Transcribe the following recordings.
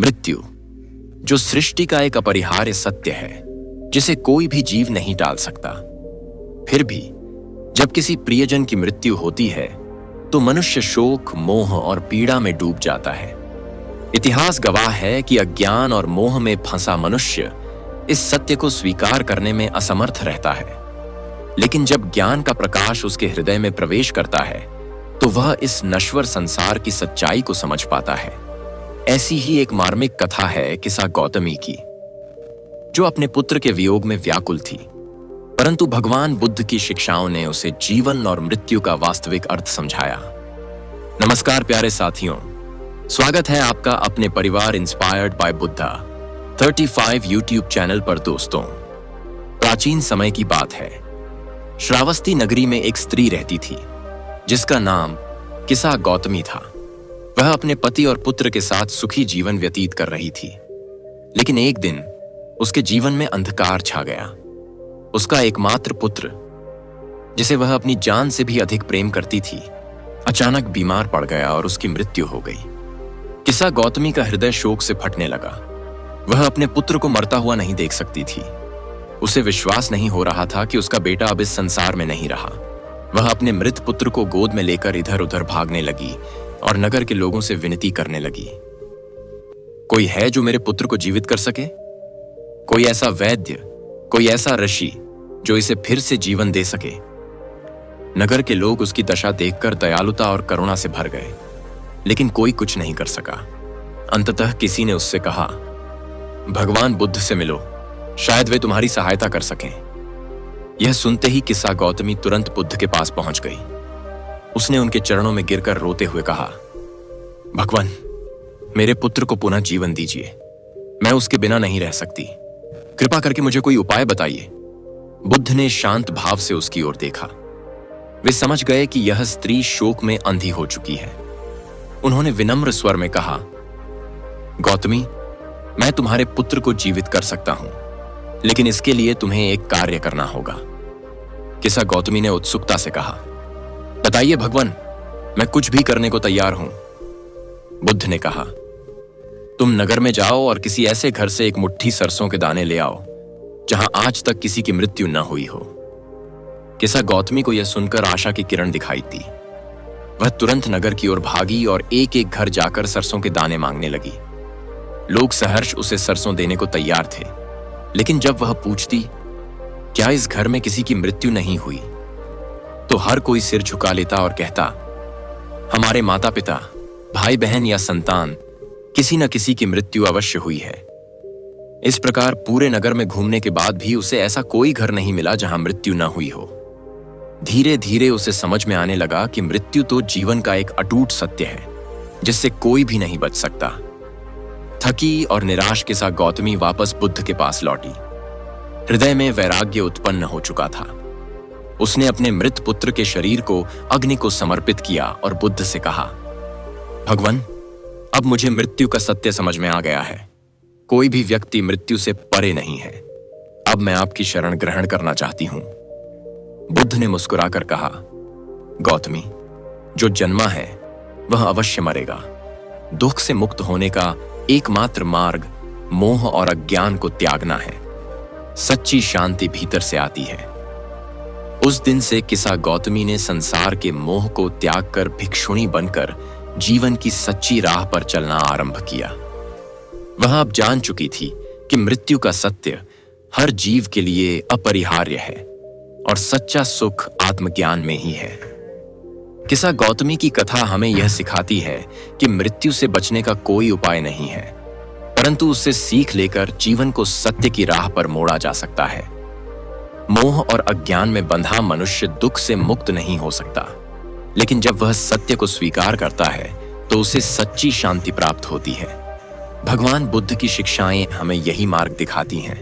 मृत्यु, जो सृष्टि का एक अपरिहार्य सत्य है जिसे कोई भी जीव नहीं टाल सकता। फिर भी जब किसी प्रियजन की मृत्यु होती है तो मनुष्य शोक, मोह और पीड़ा में डूब जाता है। इतिहास गवाह है कि अज्ञान और मोह में फंसा मनुष्य इस सत्य को स्वीकार करने में असमर्थ रहता है, लेकिन जब ज्ञान का प्रकाश उसके हृदय में प्रवेश करता है तो वह इस नश्वर संसार की सच्चाई को समझ पाता है। ऐसी ही एक मार्मिक कथा है किस्सा गौतमी की, जो अपने पुत्र के वियोग में व्याकुल थी, परंतु भगवान बुद्ध की शिक्षाओं ने उसे जीवन और मृत्यु का वास्तविक अर्थ समझाया। नमस्कार प्यारे साथियों, स्वागत है आपका अपने परिवार inspired by Buddha 35 YouTube channel पर। दोस्तों, प्राचीन समय की बात है। श्रावस्ती नगरी में एक स्त्री रहती थी जिसका नाम किस्सा गौतमी था। वह अपने पति और पुत्र के साथ सुखी जीवन व्यतीत कर रही थी, लेकिन एक दिन उसके जीवन में अंधकार छा गया। उसका एकमात्र पुत्र, जिसे वह अपनी जान से भी अधिक प्रेम करती थी, अचानक बीमार पड़ गया और उसकी मृत्यु हो गई। किस्सा गौतमी का हृदय शोक से फटने लगा। वह अपने पुत्र को मरता हुआ नहीं देख सकती थी। उसे विश्वास नहीं हो रहा था कि उसका बेटा अब इस संसार में नहीं रहा। वह अपने मृत पुत्र को गोद में लेकर इधर उधर भागने लगी और नगर के लोगों से विनती करने लगी, कोई है जो मेरे पुत्र को जीवित कर सके? कोई ऐसा वैद्य, कोई ऐसा ऋषि जो इसे फिर से जीवन दे सके? नगर के लोग उसकी दशा देखकर दयालुता और करुणा से भर गए, लेकिन कोई कुछ नहीं कर सका। अंततः किसी ने उससे कहा, भगवान बुद्ध से मिलो, शायद वे तुम्हारी सहायता कर सकें। यह सुनते ही किस्सा गौतमी तुरंत बुद्ध के पास पहुंच गई। उसने उनके चरणों में गिरकर रोते हुए कहा, भगवान, मेरे पुत्र को पुनः जीवन दीजिए। मैं उसके बिना नहीं रह सकती। कृपा करके मुझे कोई उपाय बताइए। बुद्ध ने शांत भाव से उसकी ओर देखा। वे समझ गए कि यह स्त्री शोक में अंधी हो चुकी है। उन्होंने विनम्र स्वर में कहा, गौतमी, मैं तुम्हारे पुत्र को जीवित कर सकता हूं, लेकिन इसके लिए तुम्हें एक कार्य करना होगा। किस्सा गौतमी ने उत्सुकता से कहा, बताइए भगवान, मैं कुछ भी करने को तैयार हूं। बुद्ध ने कहा, तुम नगर में जाओ और किसी ऐसे घर से एक मुट्ठी सरसों के दाने ले आओ जहां आज तक किसी की मृत्यु न हुई हो। किस्सा गौतमी को यह सुनकर आशा की किरण दिखाई दी। वह तुरंत नगर की ओर भागी और एक एक घर जाकर सरसों के दाने मांगने लगी। लोग सहर्ष उसे सरसों देने को तैयार थे, लेकिन जब वह पूछती, क्या इस घर में किसी की मृत्यु नहीं हुई, तो हर कोई सिर झुका लेता और कहता, हमारे माता पिता, भाई बहन या संतान, किसी न किसी की मृत्यु अवश्य हुई है। इस प्रकार पूरे नगर में घूमने के बाद भी उसे ऐसा कोई घर नहीं मिला जहां मृत्यु न हुई हो। धीरे धीरे उसे समझ में आने लगा कि मृत्यु तो जीवन का एक अटूट सत्य है जिससे कोई भी नहीं बच सकता। थकी और निराश किस्सा गौतमी वापस बुद्ध के पास लौटी। हृदय में वैराग्य उत्पन्न हो चुका था। उसने अपने मृत पुत्र के शरीर को अग्नि को समर्पित किया और बुद्ध से कहा, भगवान, अब मुझे मृत्यु का सत्य समझ में आ गया है। कोई भी व्यक्ति मृत्यु से परे नहीं है। अब मैं आपकी शरण ग्रहण करना चाहती हूं। बुद्ध ने मुस्कुराकर कहा, गौतमी, जो जन्मा है वह अवश्य मरेगा। दुख से मुक्त होने का एकमात्र मार्ग मोह और अज्ञान को त्यागना है। सच्ची शांति भीतर से आती है। उस दिन से किस्सा गौतमी ने संसार के मोह को त्याग कर भिक्षुणी बनकर जीवन की सच्ची राह पर चलना आरंभ किया। वह अब जान चुकी थी कि मृत्यु का सत्य हर जीव के लिए अपरिहार्य है और सच्चा सुख आत्मज्ञान में ही है। किस्सा गौतमी की कथा हमें यह सिखाती है कि मृत्यु से बचने का कोई उपाय नहीं है, परंतु उससे सीख लेकर जीवन को सत्य की राह पर मोड़ा जा सकता है। मोह और अज्ञान में बंधा मनुष्य दुख से मुक्त नहीं हो सकता, लेकिन जब वह सत्य को स्वीकार करता है तो उसे सच्ची शांति प्राप्त होती है। भगवान बुद्ध की शिक्षाएं हमें यही मार्ग दिखाती हैं।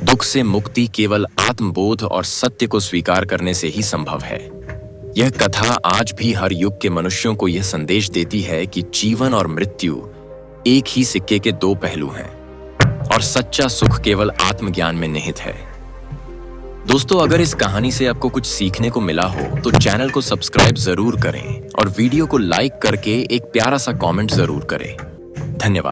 दुख से मुक्ति केवल आत्मबोध और सत्य को स्वीकार करने से ही संभव है। यह कथा आज भी हर युग के मनुष्यों को यह संदेश देती है कि जीवन और मृत्यु एक ही सिक्के के दो पहलू हैं और सच्चा सुख केवल आत्मज्ञान में निहित है। दोस्तों, अगर इस कहानी से आपको कुछ सीखने को मिला हो तो चैनल को सब्सक्राइब जरूर करें और वीडियो को लाइक करके एक प्यारा सा कमेंट जरूर करें। धन्यवाद।